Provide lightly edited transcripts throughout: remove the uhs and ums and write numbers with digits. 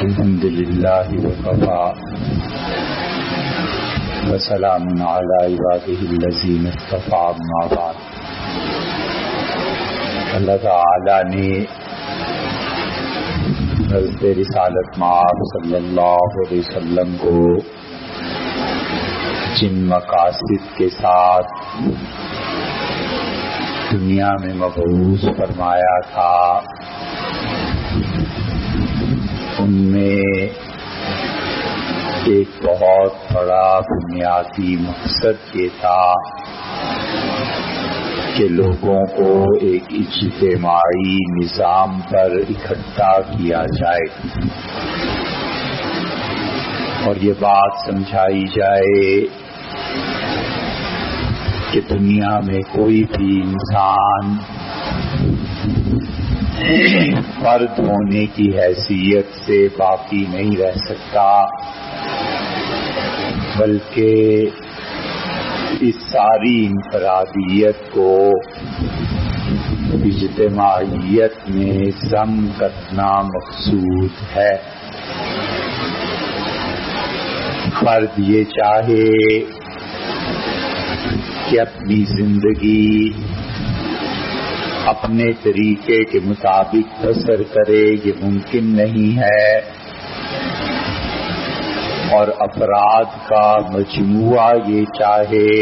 الحمد لله وكفى وسلام على عباده الذين اصطفى أما بعد. اللہ تعالی نے حضرت رسالت مآب صلی اللہ علیہ وسلم کو جن مقاصد کے ساتھ دنیا میں مبعوث فرمایا تھا ان میں ایک بہت بڑا بنیادی مقصد یہ تھا کہ لوگوں کو ایک اجتماعی نظام پر اکٹھا کیا جائے اور یہ بات سمجھائی جائے کہ دنیا میں کوئی بھی انسان فرد ہونے کی حیثیت سے باقی نہیں رہ سکتا، بلکہ اس ساری انفرادیت کو اجتماعیت میں ضم کرنا مقصود ہے. فرد یہ چاہے کہ اپنی زندگی اپنے طریقے کے مطابق بسر کرے، یہ ممکن نہیں ہے، اور افراد کا مجموعہ یہ چاہے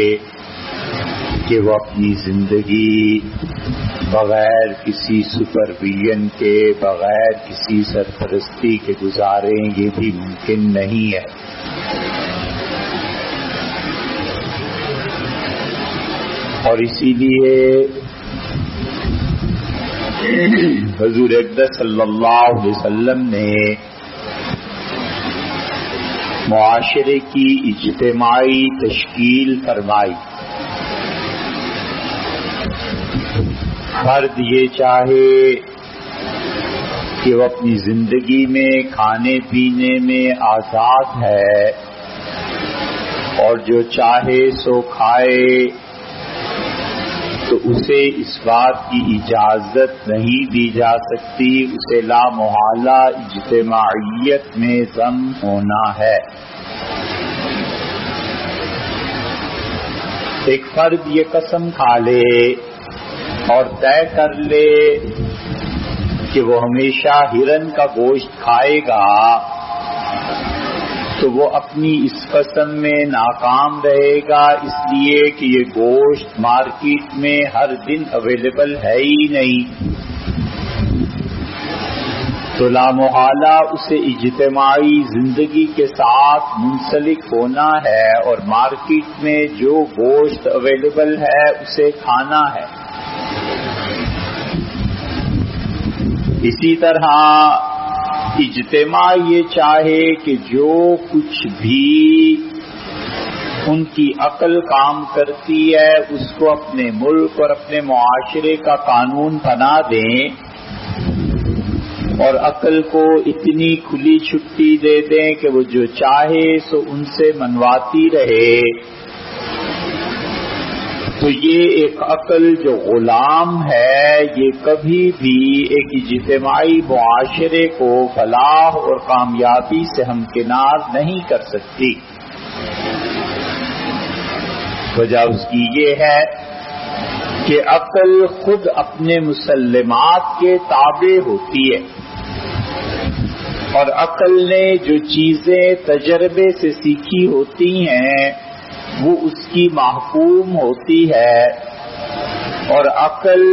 کہ وہ اپنی زندگی بغیر کسی سپرویژن کے، بغیر کسی سرپرستی کے گزاریں، یہ بھی ممکن نہیں ہے. اور اسی لیے حضور اقدس صلی اللہ علیہ وسلم نے معاشرے کی اجتماعی تشکیل فرمائی. فرد یہ چاہے کہ وہ اپنی زندگی میں کھانے پینے میں آزاد ہے اور جو چاہے سو کھائے، تو اسے اس بات کی اجازت نہیں دی جا سکتی، اسے لامحالہ اجتماعیت میں ضم ہونا ہے. ایک فرد یہ قسم کھا لے اور طے کر لے کہ وہ ہمیشہ ہرن کا گوشت کھائے گا، تو وہ اپنی اس قسم میں ناکام رہے گا، اس لیے کہ یہ گوشت مارکیٹ میں ہر دن اویلیبل ہے ہی نہیں. تو لامحالہ اسے اجتماعی زندگی کے ساتھ منسلک ہونا ہے اور مارکیٹ میں جو گوشت اویلیبل ہے اسے کھانا ہے. اسی طرح اجتماع یہ چاہے کہ جو کچھ بھی ان کی عقل کام کرتی ہے اس کو اپنے ملک اور اپنے معاشرے کا قانون بنا دیں اور عقل کو اتنی کھلی چھٹی دے دیں کہ وہ جو چاہے سو ان سے منواتی رہے. تو یہ ایک عقل جو غلام ہے، یہ کبھی بھی ایک اجتماعی معاشرے کو فلاح اور کامیابی سے ہمکنار نہیں کر سکتی. وجہ اس کی یہ ہے کہ عقل خود اپنے مسلمات کے تابع ہوتی ہے اور عقل نے جو چیزیں تجربے سے سیکھی ہوتی ہیں وہ اس کی محکوم ہوتی ہے، اور عقل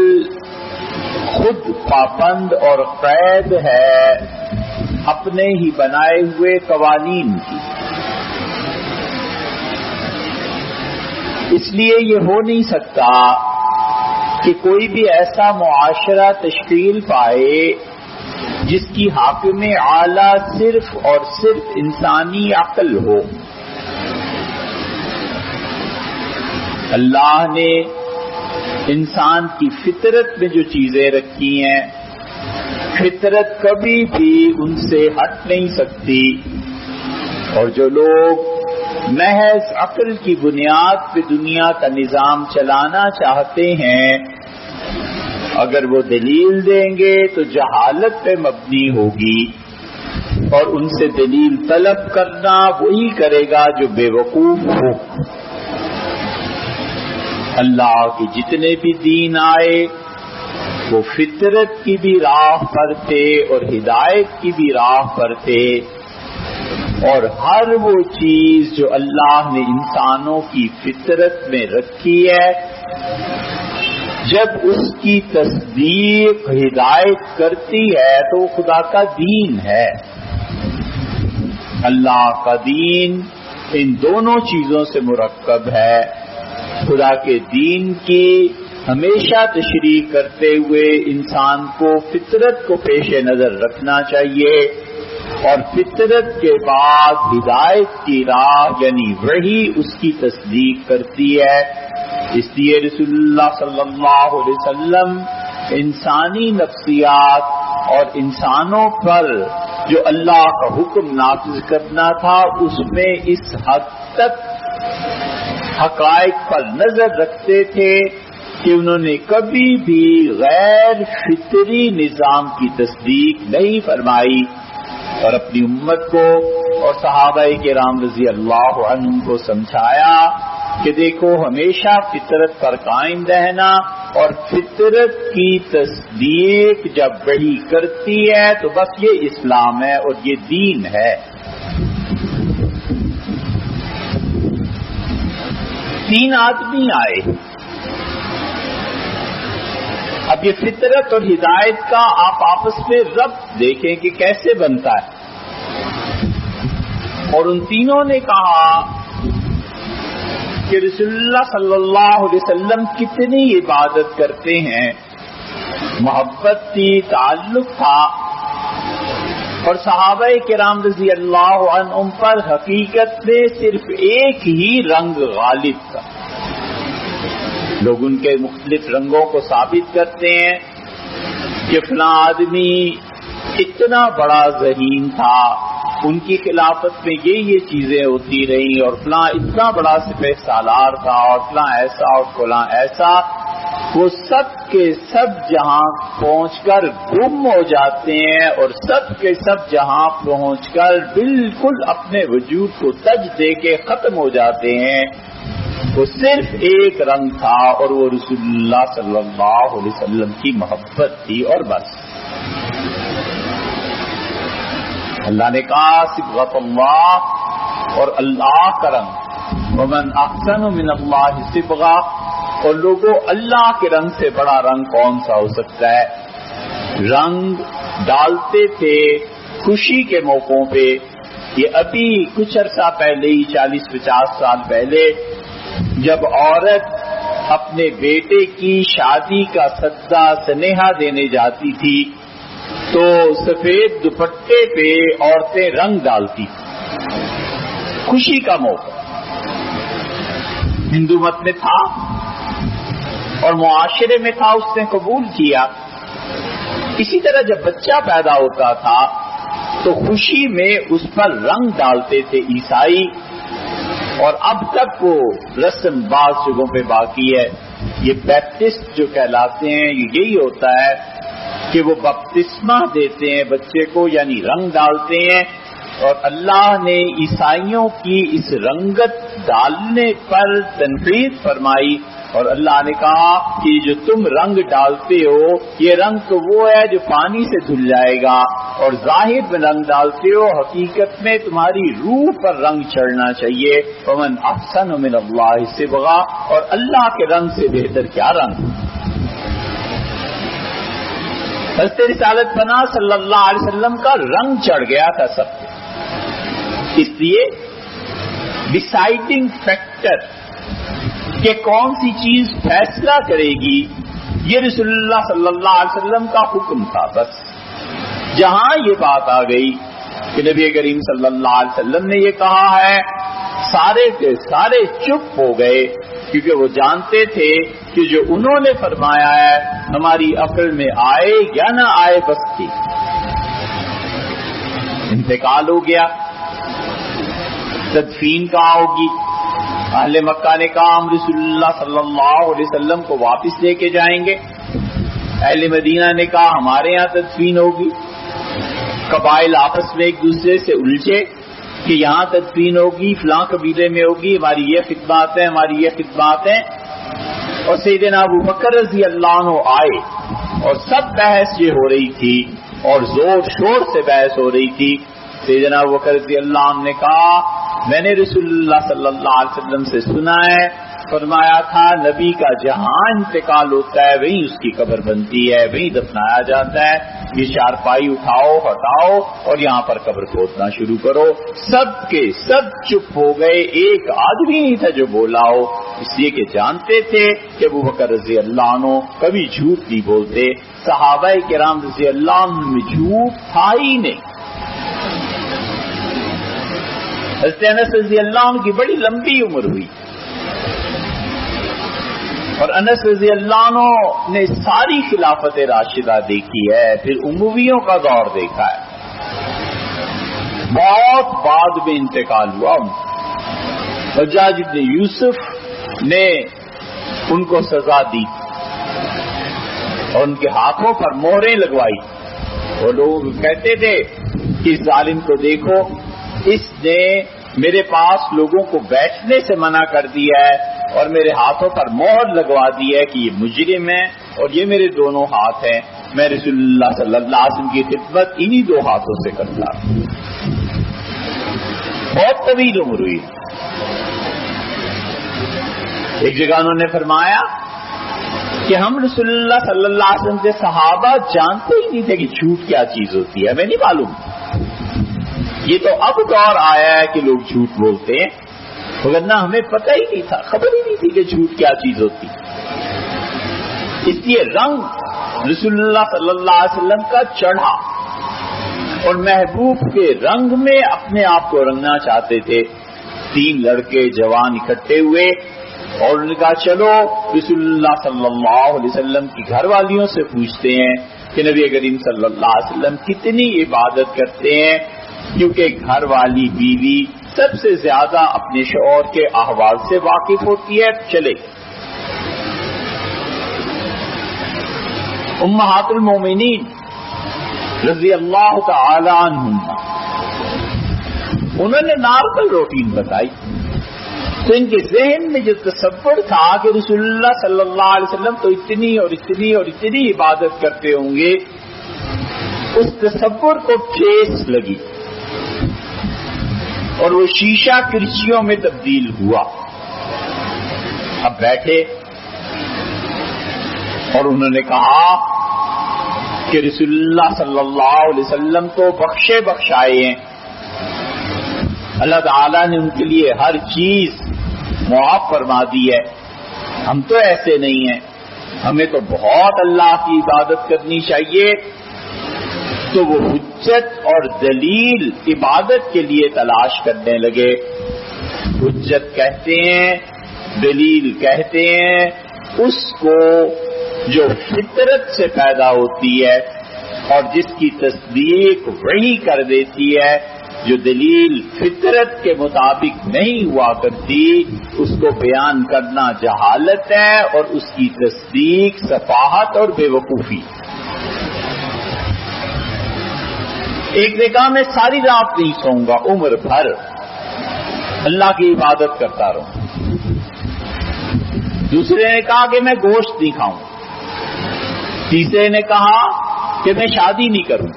خود پابند اور قید ہے اپنے ہی بنائے ہوئے قوانین کی. اس لیے یہ ہو نہیں سکتا کہ کوئی بھی ایسا معاشرہ تشکیل پائے جس کی حاکم اعلیٰ صرف اور صرف انسانی عقل ہو. اللہ نے انسان کی فطرت میں جو چیزیں رکھی ہیں، فطرت کبھی بھی ان سے ہٹ نہیں سکتی، اور جو لوگ محض عقل کی بنیاد پہ دنیا کا نظام چلانا چاہتے ہیں، اگر وہ دلیل دیں گے تو جہالت پہ مبنی ہوگی، اور ان سے دلیل طلب کرنا وہی کرے گا جو بے وقوف ہو۔ اللہ کے جتنے بھی دین آئے وہ فطرت کی بھی راہ پر تھے اور ہدایت کی بھی راہ پر تھے، اور ہر وہ چیز جو اللہ نے انسانوں کی فطرت میں رکھی ہے، جب اس کی تصدیق ہدایت کرتی ہے تو وہ خدا کا دین ہے۔ اللہ کا دین ان دونوں چیزوں سے مرکب ہے۔ خدا کے دین کی ہمیشہ تشریح کرتے ہوئے انسان کو فطرت کو پیش نظر رکھنا چاہیے، اور فطرت کے بعد ہدایت کی راہ یعنی وحی اس کی تصدیق کرتی ہے۔ اس لیے رسول اللہ صلی اللہ علیہ وسلم انسانی نفسیات اور انسانوں پر جو اللہ کا حکم نافذ کرنا تھا اس میں اس حد تک حقائق پر نظر رکھتے تھے کہ انہوں نے کبھی بھی غیر فطری نظام کی تصدیق نہیں فرمائی، اور اپنی امت کو اور صحابہ کرام رضی اللہ عنہم کو سمجھایا کہ دیکھو ہمیشہ فطرت پر قائم رہنا، اور فطرت کی تصدیق جب وحی کرتی ہے تو بس یہ اسلام ہے اور یہ دین ہے۔ 3 آدمی آئے۔ اب یہ فطرت اور ہدایت کا آپ آپس میں ربط دیکھیں کہ کیسے بنتا ہے۔ اور ان تینوں نے کہا کہ رسول اللہ صلی اللہ علیہ وسلم کتنی عبادت کرتے ہیں، محبت تھی، تعلق تھا، اور صحابہ کرام رضی اللہ عنہم پر حقیقت میں صرف ایک ہی رنگ غالب تھا۔ لوگ ان کے مختلف رنگوں کو ثابت کرتے ہیں کہ فلاں آدمی اتنا بڑا ذہین تھا، ان کی خلافت میں یہ چیزیں ہوتی رہیں، اور فلاں اتنا بڑا سپہ سالار تھا، اور فلاں ایسا اور فلاں ایسا۔ وہ سب کے سب جہاں پہنچ کر گم ہو جاتے ہیں، اور سب کے سب جہاں پہنچ کر بالکل اپنے وجود کو تج دے کے ختم ہو جاتے ہیں۔ وہ صرف ایک رنگ تھا، اور وہ رسول اللہ صلی اللہ علیہ وسلم کی محبت تھی، اور بس۔ اللہ نے کہا صبغۃ اللہ، اور اللہ کا رنگ، ومن احسن من اللہ صبغہ، اور لوگوں اللہ کے رنگ سے بڑا رنگ کون سا ہو سکتا ہے؟ رنگ ڈالتے تھے خوشی کے موقعوں پہ۔ یہ ابھی کچھ عرصہ پہلے ہی 40-50 سال پہلے جب عورت اپنے بیٹے کی شادی کا سدا سنیہا دینے جاتی تھی تو سفید دوپٹے پہ عورتیں رنگ ڈالتی تھیں، خوشی کا موقع۔ ہندو مت میں تھا اور معاشرے میں تھا، اس نے قبول کیا۔ اسی طرح جب بچہ پیدا ہوتا تھا تو خوشی میں اس پر رنگ ڈالتے تھے عیسائی، اور اب تک وہ رسم بعض جگہوں پہ باقی ہے۔ یہ بیپٹسٹ جو کہلاتے ہیں یہی ہوتا ہے کہ وہ بپتسمہ دیتے ہیں بچے کو، یعنی رنگ ڈالتے ہیں، اور اللہ نے عیسائیوں کی اس رنگت ڈالنے پر تنقید فرمائی، اور اللہ نے کہا کہ جو تم رنگ ڈالتے ہو یہ رنگ تو وہ ہے جو پانی سے دھل جائے گا، اور ظاہر میں رنگ ڈالتے ہو، حقیقت میں تمہاری روح پر رنگ چڑھنا چاہیے۔ ومن احسن من اللہ صبغہ، اور اللہ کے رنگ سے بہتر کیا رنگ؟ حضرت رسالت پناہ صلی اللہ علیہ وسلم کا رنگ چڑھ گیا تھا سب کو۔ اس لیے ڈیسائیڈنگ فیکٹر کہ کون سی چیز فیصلہ کرے گی یہ رسول اللہ صلی اللہ علیہ وسلم کا حکم تھا۔ بس جہاں یہ بات آ گئی کہ نبی کریم صلی اللہ علیہ وسلم نے یہ کہا ہے، سارے کے سارے چپ ہو گئے، کیونکہ وہ جانتے تھے کہ جو انہوں نے فرمایا ہے ہماری عقل میں آئے یا نہ آئے بس تھی۔ انتقال ہو گیا، تدفین کہاں ہوگی؟ اہل مکہ نے کہا ہم رسول اللہ صلی اللہ علیہ وسلم کو واپس لے کے جائیں گے۔ اہل مدینہ نے کہا ہمارے ہاں تدفین ہوگی۔ قبائل آپس میں ایک دوسرے سے الجھے کہ یہاں تدفین ہوگی، فلاں قبیلے میں ہوگی، ہماری یہ خدمات ہیں، ہماری یہ خدمات ہیں. اور سیدنا ابو بکر رضی اللہ عنہ آئے اور سب بحث یہ ہو رہی تھی اور زور شور سے بحث ہو رہی تھی. سیدنا ابو بکر رضی اللہ عنہ نے کہا میں نے رسول اللہ صلی اللہ علیہ وسلم سے سنا ہے، فرمایا تھا نبی کا جہاں انتقال ہوتا ہے وہیں اس کی قبر بنتی ہے، وہیں دفنایا جاتا ہے. یہ چارپائی اٹھاؤ ہٹاؤ اور یہاں پر قبر کھودنا شروع کرو. سب کے سب چپ ہو گئے، ایک آدمی نہیں تھا جو بولا ہو، اس لیے کہ جانتے تھے کہ ابو بکر رضی اللہ عنہ کبھی جھوٹ نہیں بولتے. صحابہ کرام رضی اللہ عنہ میں جھوٹ تھا ہی نہیں. حضرت انس رضی اللہ عنہ کی بڑی لمبی عمر ہوئی اور انس رضی اللہ عنہ نے ساری خلافت راشدہ دیکھی ہے، پھر امویوں کا دور دیکھا ہے. بہت بعد میں انتقال ہوا. حجاج ابن یوسف نے ان کو سزا دی اور ان کے ہاتھوں پر مہریں لگوائی. وہ لوگ کہتے تھے کہ اس ظالم کو دیکھو، اس نے میرے پاس لوگوں کو بیٹھنے سے منع کر دیا ہے اور میرے ہاتھوں پر مہر لگوا دی ہے کہ یہ مجرم ہے اور یہ میرے دونوں ہاتھ ہیں. میں رسول اللہ صلی اللہ علیہ وسلم کی خدمت انہی دو ہاتھوں سے کرتا. بہت طویل عمر ہوئی. ایک جگہ انہوں نے فرمایا کہ ہم رسول اللہ صلی اللہ علیہ وسلم کے صحابہ جانتے ہی نہیں تھے کہ جھوٹ کیا چیز ہوتی ہے. ہمیں نہیں معلوم. یہ تو اب دور آیا ہے کہ لوگ جھوٹ بولتے ہیں، ورنہ ہمیں پتہ ہی نہیں تھا، خبر ہی نہیں تھی کہ جھوٹ کیا چیز ہوتی. اس لیے رنگ رسول اللہ صلی اللہ علیہ وسلم کا چڑھا اور محبوب کے رنگ میں اپنے آپ کو رنگنا چاہتے تھے. 3 لڑکے جوان اکٹھے ہوئے اور انہوں نے کہا چلو رسول اللہ صلی اللہ علیہ وسلم کی گھر والیوں سے پوچھتے ہیں کہ نبی کریم صلی اللہ علیہ وسلم کتنی عبادت کرتے ہیں، کیونکہ گھر والی بیوی سب سے زیادہ اپنے شوہر کے احوال سے واقف ہوتی ہے. چلے امہات المومنین رضی اللہ تعالی عنہم انہوں نے نارمل روٹین بتائی. تو ان کے ذہن میں جو تصور تھا کہ رسول اللہ صلی اللہ علیہ وسلم تو اتنی اور اتنی اور اتنی عبادت کرتے ہوں گے، اس تصور کو ٹھیس لگی اور وہ شیشہ کرچیوں میں تبدیل ہوا. اب بیٹھے اور انہوں نے کہا کہ رسول اللہ صلی اللہ علیہ وسلم تو بخشے بخشائے ہیں، اللہ تعالیٰ نے ان کے لیے ہر چیز معاف فرما دی ہے. ہم تو ایسے نہیں ہیں، ہمیں تو بہت اللہ کی عبادت کرنی چاہیے. تو وہ حجت اور دلیل عبادت کے لیے تلاش کرنے لگے. حجت کہتے ہیں، دلیل کہتے ہیں اس کو جو فطرت سے پیدا ہوتی ہے اور جس کی تصدیق وہی کر دیتی ہے. جو دلیل فطرت کے مطابق نہیں ہوا کرتی اس کو بیان کرنا جہالت ہے اور اس کی تصدیق سفاہت اور بے وقوفی. ایک نے کہا میں ساری رات نہیں سوؤں گا، عمر بھر اللہ کی عبادت کرتا رہوں. دوسرے نے کہا کہ میں گوشت نہیں کھاؤں. تیسرے نے کہا کہ میں شادی نہیں کروں.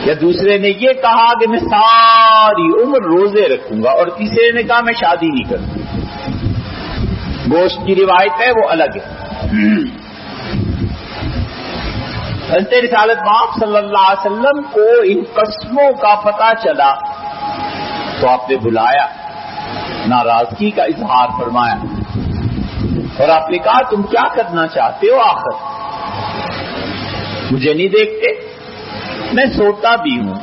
یا دوسرے نے یہ کہا کہ میں ساری عمر روزے رکھوں گا، اور تیسرے نے کہا میں شادی نہیں کروں. گوشت کی روایت ہے وہ الگ ہے. حضرت رسالت مآب صلی اللہ علیہ وسلم کو ان قسموں کا پتہ چلا تو آپ نے بلایا، ناراضگی کا اظہار فرمایا اور آپ نے کہا تم کیا کرنا چاہتے ہو آخر؟ مجھے نہیں دیکھتے؟ میں سوتا بھی ہوں،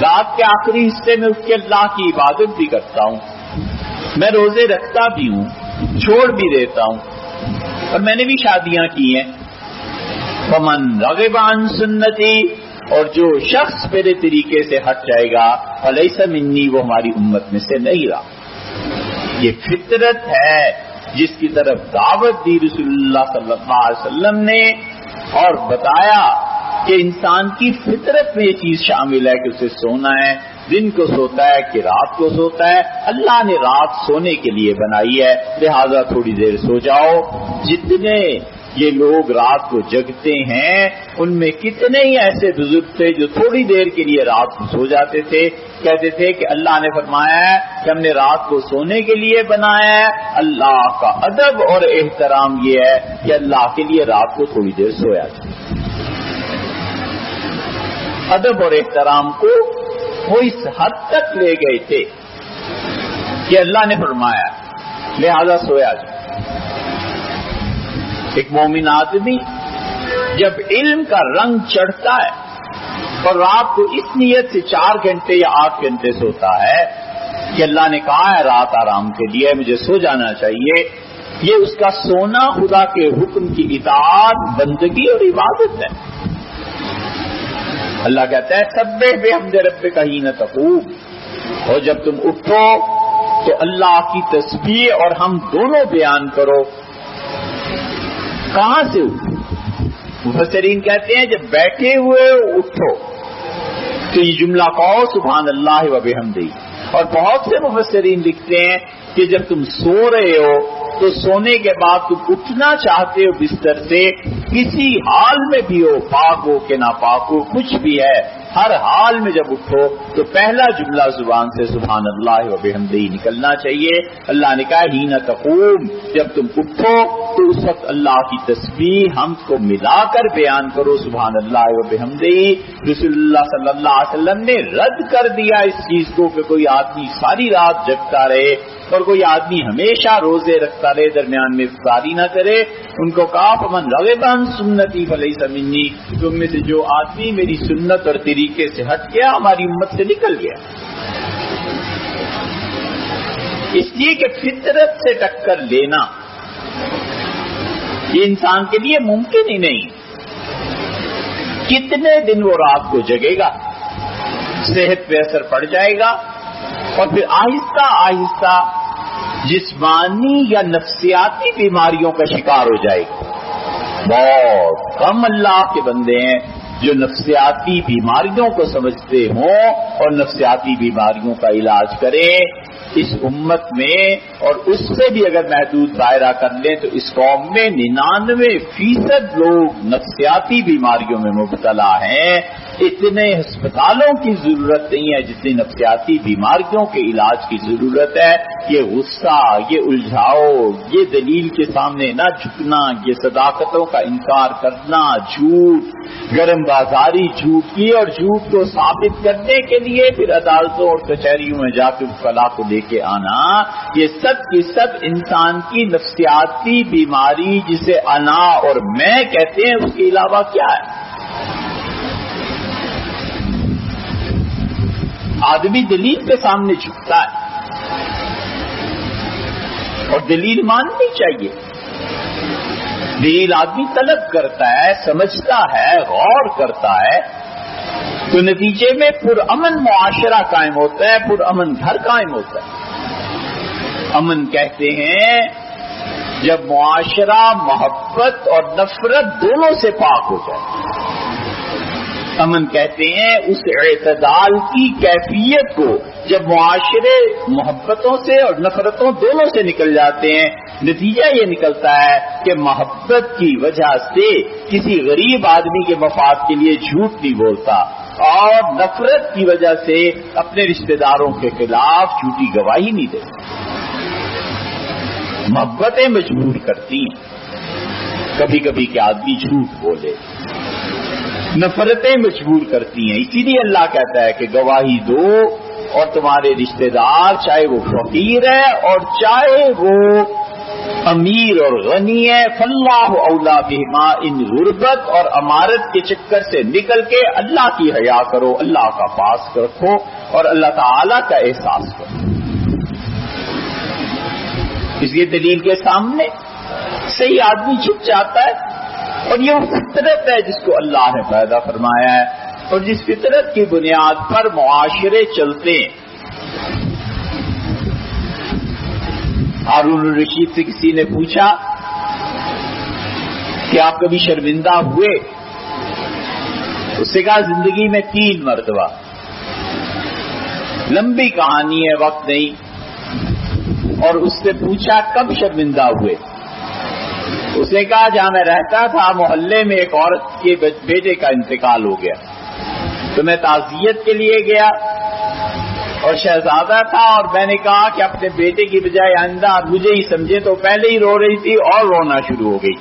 رات کے آخری حصے میں اٹھ کے اللہ کی عبادت بھی کرتا ہوں، میں روزے رکھتا بھی ہوں، چھوڑ بھی دیتا ہوں، اور میں نے بھی شادیاں کی ہیں. فمن رغب عن سنتی، اور جو شخص میرے طریقے سے ہٹ جائے گا فلیس منی، وہ ہماری امت میں سے نہیں رہا. یہ فطرت ہے جس کی طرف دعوت دی رسول اللہ صلی اللہ علیہ وسلم نے اور بتایا کہ انسان کی فطرت میں یہ چیز شامل ہے کہ اسے سونا ہے، دن کو سوتا ہے کہ رات کو سوتا ہے. اللہ نے رات سونے کے لیے بنائی ہے، لہذا تھوڑی دیر سو جاؤ. جتنے یہ لوگ رات کو جگتے ہیں ان میں کتنے ہی ایسے بزرگ تھے جو تھوڑی دیر کے لیے رات کو سو جاتے تھے، کہتے تھے کہ اللہ نے فرمایا ہے کہ ہم نے رات کو سونے کے لیے بنایا ہے. اللہ کا ادب اور احترام یہ ہے کہ اللہ کے لیے رات کو تھوڑی دیر سویا جائے. ادب اور احترام کو وہ اس حد تک لے گئے تھے کہ اللہ نے فرمایا لہذا سویا جائے. ایک مومن آدمی جب علم کا رنگ چڑھتا ہے اور رات کو اس نیت سے 4 گھنٹے یا 8 گھنٹے سوتا ہے کہ اللہ نے کہا ہے رات آرام کے لیے مجھے سو جانا چاہیے، یہ اس کا سونا خدا کے حکم کی اطاعت، بندگی اور عبادت ہے. اللہ کہتا ہے سبح بحمد ربک حین تقوم، اور جب تم اٹھو تو اللہ کی تسبیح اور ہم دونوں بیان کرو. کہاں سے اٹھو؟ مفسرین کہتے ہیں جب بیٹھے ہوئے اٹھو تو یہ جملہ کہو سبحان اللہ و بحمدہ. اور بہت سے مفسرین لکھتے ہیں کہ جب تم سو رہے ہو تو سونے کے بعد تم اٹھنا چاہتے ہو بستر سے، کسی حال میں بھی ہو، پاک ہو کہ ناپاک ہو، کچھ بھی ہے، ہر حال میں جب اٹھو تو پہلا جملہ زبان سے سبحان اللہ و بحمدہ نکلنا چاہیے. اللہ نے کہا حین تقوم، جب تم اٹھو تو اس وقت اللہ کی تسبیح ہم کو ملا کر بیان کرو سبحان اللہ و بحمدہ. رسول اللہ صلی اللہ علیہ وسلم نے رد کر دیا اس چیز کو کہ کوئی آدمی ساری رات جگتا رہے اور کوئی آدمی ہمیشہ روزے رکھتا رہے، درمیان میں افطاری نہ کرے. ان کو کہا فمن رغب عن سنتی فلیس منی، تم میں سے جو آدمی میری سنت اور طریقے سے ہٹ گیا ہماری امت سے نکل گیا. اس لیے کہ فطرت سے ٹکر لینا یہ انسان کے لیے ممکن ہی نہیں. کتنے دن وہ رات کو جگے گا، صحت پہ اثر پڑ جائے گا اور پھر آہستہ آہستہ جسمانی یا نفسیاتی بیماریوں کا شکار ہو جائے گا. بہت کم اللہ کے بندے ہیں جو نفسیاتی بیماریوں کو سمجھتے ہوں اور نفسیاتی بیماریوں کا علاج کریں. اس امت میں اور اس سے بھی اگر محدود دائرہ کر لیں تو اس قوم میں 99% لوگ نفسیاتی بیماریوں میں مبتلا ہیں. اتنے ہسپتالوں کی ضرورت نہیں ہے جتنی نفسیاتی بیماریوں کے علاج کی ضرورت ہے. یہ غصہ، یہ الجھاؤ، یہ دلیل کے سامنے نہ جھکنا، یہ صداقتوں کا انکار کرنا، جھوٹ، گرم بازاری جھوٹ کی اور جھوٹ کو ثابت کرنے کے لیے پھر عدالتوں اور کچہریوں میں جا کے وکلا کو لے کے آنا، یہ سب کی سب انسان کی نفسیاتی بیماری جسے انا اور میں کہتے ہیں اس کے علاوہ کیا ہے. آدمی دلیل کے سامنے جھکتا ہے اور دلیل ماننی چاہیے. دلیل آدمی طلب کرتا ہے، سمجھتا ہے، غور کرتا ہے تو نتیجے میں پرامن معاشرہ قائم ہوتا ہے، پرامن گھر قائم ہوتا ہے. امن کہتے ہیں جب معاشرہ محبت اور نفرت دونوں سے پاک ہو جائے. امن کہتے ہیں اس اعتدال کی کیفیت کو جب معاشرے محبتوں سے اور نفرتوں دونوں سے نکل جاتے ہیں. نتیجہ یہ نکلتا ہے کہ محبت کی وجہ سے کسی غریب آدمی کے مفاد کے لیے جھوٹ نہیں بولتا اور نفرت کی وجہ سے اپنے رشتہ داروں کے خلاف جھوٹی گواہی نہیں دیتا. محبتیں مجبور کرتی ہیں کبھی کبھی کہ آدمی جھوٹ بولے، نفرتیں مجبور کرتی ہیں. اسی لیے اللہ کہتا ہے کہ گواہی دو اور تمہارے رشتہ دار چاہے وہ فقیر ہے اور چاہے وہ امیر اور غنی ہے، فاللہ اولا بہما، ان غربت اور امارت کے چکر سے نکل کے اللہ کی حیا کرو، اللہ کا پاس رکھو اور اللہ تعالی کا احساس کرو. اس لیے دلیل کے سامنے صحیح آدمی جھک جاتا ہے اور یہ وہ فطرت ہے جس کو اللہ نے پیدا فرمایا ہے اور جس فطرت کی بنیاد پر معاشرے چلتے ہیں. ہارون الرشید سے کسی نے پوچھا کہ آپ کبھی شرمندہ ہوئے اس سے کہا زندگی میں 3 مرتبہ. لمبی کہانی ہے، وقت نہیں. اور اس سے پوچھا کب شرمندہ ہوئے؟ اس نے کہا جہاں میں رہتا تھا محلے میں ایک عورت کے بیٹے کا انتقال ہو گیا، تو میں تعزیت کے لیے گیا اور شہزادہ تھا، اور میں نے کہا کہ اپنے بیٹے کی بجائے آئندہ مجھے ہی سمجھے، تو پہلے ہی رو رہی تھی اور رونا شروع ہو گئی.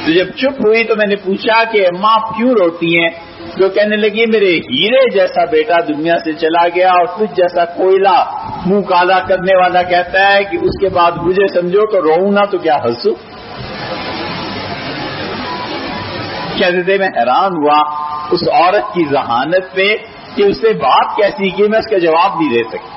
تو جب چپ ہوئی تو میں نے پوچھا کہ اماں آپ کیوں روتی ہیں؟ جو کہنے لگی میرے ہیرے جیسا بیٹا دنیا سے چلا گیا اور تجھ جیسا کوئلہ منہ کالا کرنے والا کہتا ہے کہ اس کے بعد مجھے سمجھو تو روؤں نہ تو کیا ہنسوں. کہتے تھے میں حیران ہوا اس عورت کی ذہانت پہ کہ اس نے بات کیسی کی، میں اس کا جواب نہیں دے سکی.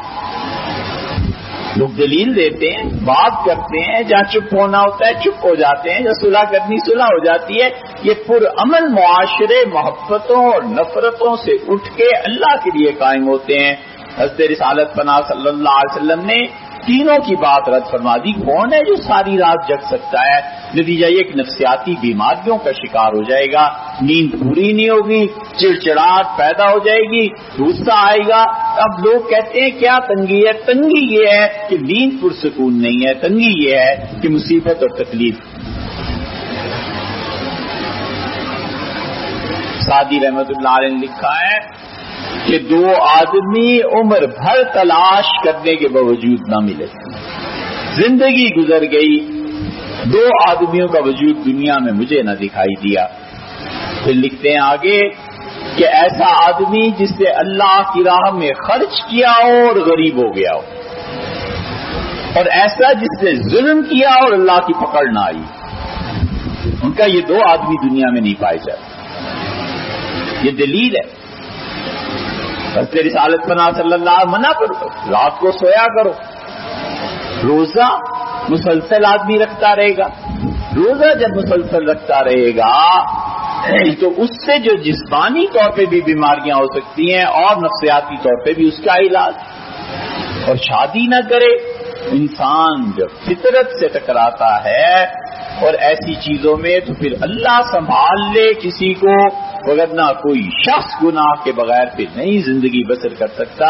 لوگ دلیل دیتے ہیں، بات کرتے ہیں، جہاں چپ ہونا ہوتا ہے چپ ہو جاتے ہیں، جہاں صلح کرنی صلح ہو جاتی ہے. یہ پرامن معاشرے محبتوں اور نفرتوں سے اٹھ کے اللہ کے لیے قائم ہوتے ہیں. حضرت رسالت پناہ صلی اللہ علیہ وسلم نے تینوں کی بات رد فرما دی. کون ہے جو ساری رات جگ سکتا ہے؟ نتیجہ یہ کہ نفسیاتی بیماریوں کا شکار ہو جائے گا، نیند پوری نہیں ہوگی، چڑچڑاہٹ پیدا ہو جائے گی، غصہ آئے گا. اب لوگ کہتے ہیں کیا تنگی ہے؟ تنگی یہ ہے کہ نیند پرسکون نہیں ہے، تنگی یہ ہے کہ مصیبت اور تکلیف. سعدی رحمت اللہ علیہ نے لکھا ہے کہ 2 آدمی عمر بھر تلاش کرنے کے باوجود نہ ملے. زندگی گزر گئی، 2 آدمیوں کا وجود دنیا میں مجھے نہ دکھائی دیا. پھر لکھتے ہیں آگے کہ ایسا آدمی جس نے اللہ کی راہ میں خرچ کیا ہو اور غریب ہو گیا ہو، اور ایسا جس نے ظلم کیا اور اللہ کی پکڑ نہ آئی. ان کا یہ 2 آدمی دنیا میں نہیں پائے جاتے. یہ دلیل ہے. حضرت رسالت پناہ صلی اللہ علیہ وسلم منع کرو، رات کو سویا کرو. روزہ مسلسل آدمی رکھتا رہے گا. روزہ جب مسلسل رکھتا رہے گا تو اس سے جو جسمانی طور پہ بھی بیماریاں ہو سکتی ہیں اور نفسیاتی طور پہ بھی اس کا علاج. اور شادی نہ کرے. انسان جب فطرت سے ٹکراتا ہے اور ایسی چیزوں میں تو پھر اللہ سنبھال لے کسی کو، وگرنہ کوئی شخص گناہ کے بغیر پھر نہیں زندگی بسر کر سکتا.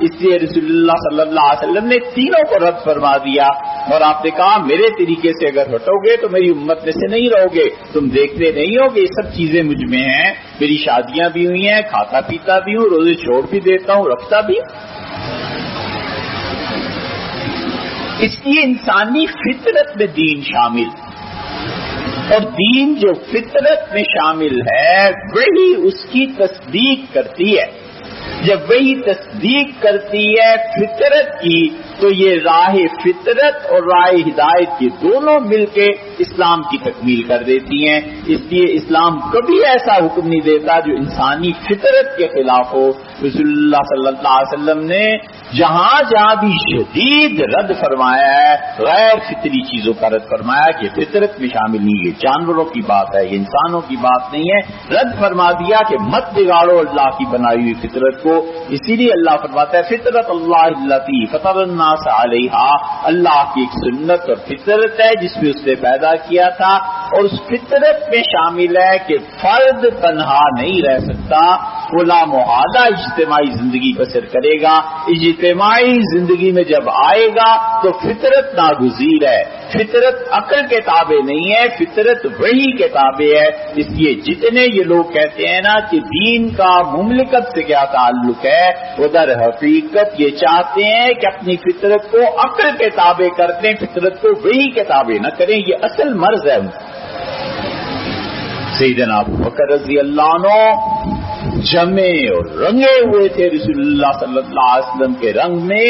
اس لیے رسول اللہ صلی اللہ علیہ وسلم نے تینوں کو رد فرما دیا اور آپ نے کہا میرے طریقے سے اگر ہٹو گے تو میری امت میں سے نہیں رہو گے. تم دیکھتے نہیں ہو کہ یہ سب چیزیں مجھ میں ہیں، میری شادیاں بھی ہوئی ہیں، کھاتا پیتا بھی ہوں، روزے چھوڑ بھی دیتا ہوں، رکھتا بھی. اس لیے انسانی فطرت میں دین شامل، اور دین جو فطرت میں شامل ہے وہی اس کی تصدیق کرتی ہے. جب وہی تصدیق کرتی ہے فطرت کی تو یہ راہ فطرت اور راہ ہدایت یہ دونوں مل کے اسلام کی تکمیل کر دیتی ہیں. اس لیے اسلام کبھی ایسا حکم نہیں دیتا جو انسانی فطرت کے خلاف ہو. رسول اللہ صلی اللہ علیہ وسلم نے جہاں جہاں بھی شدید رد فرمایا ہے غیر فطری چیزوں کا رد فرمایا کہ فطرت میں شامل نہیں، یہ جانوروں کی بات ہے، یہ انسانوں کی بات نہیں ہے. رد فرما دیا کہ مت بگاڑو اللہ کی بنائی ہوئی فطرت کو. اسی لیے اللہ فرماتا ہے فطرت اللہ التی فطر الناس علیہا. اللہ کی ایک سنت اور فطرت ہے جس میں اس نے پیدا کیا تھا، اور اس فطرت میں شامل ہے کہ فرد تنہا نہیں رہ سکتا، وہ لامحالہ اجتماعی زندگی بسر کرے گا. اجتماعی زندگی میں جب آئے گا تو فطرت ناگزیر ہے. فطرت عقل کے تابع نہیں ہے، فطرت وحی کے تابع ہے. اس لیے جتنے یہ لوگ کہتے ہیں نا کہ دین کا مملکت سے کیا تعلق ہے، وہ در حقیقت یہ چاہتے ہیں کہ اپنی فطرت کو عقل کے تابع کر دیں، فطرت کو وحی کے تابع نہ کریں. یہ اصل مرض ہے. سیدنا ابو بکر رضی اللہ عنہ جمے اور رنگے ہوئے تھے رسول اللہ صلی اللہ علیہ وسلم کے رنگ میں،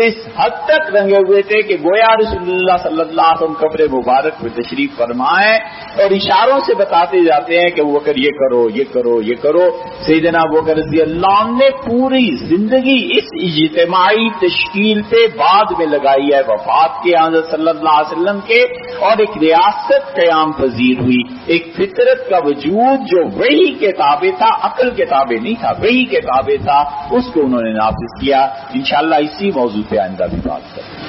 اس حد تک رنگے ہوئے تھے کہ گویا رسول اللہ صلی اللہ علیہ وسلم قبر مبارک میں تشریف فرمائے اور اشاروں سے بتاتے جاتے ہیں کہ وہ اگر یہ کرو یہ کرو یہ کرو. سیدنا ابو بکر رضی اللہ عنہ نے پوری زندگی اس اجتماعی تشکیل پہ بعد میں لگائی ہے وفات کے حضرت صلی اللہ علیہ وسلم کے، اور ایک ریاست قیام پذیر ہوئی. ایک فطرت کا وجود جو وحی کے تابع تھا، عقل کے تابع نہیں تھا، وحی کے تابع تھا، اس کو انہوں نے نافذ کیا. انشاءاللہ اسی موضوع پہ آئندہ بھی بات کریں.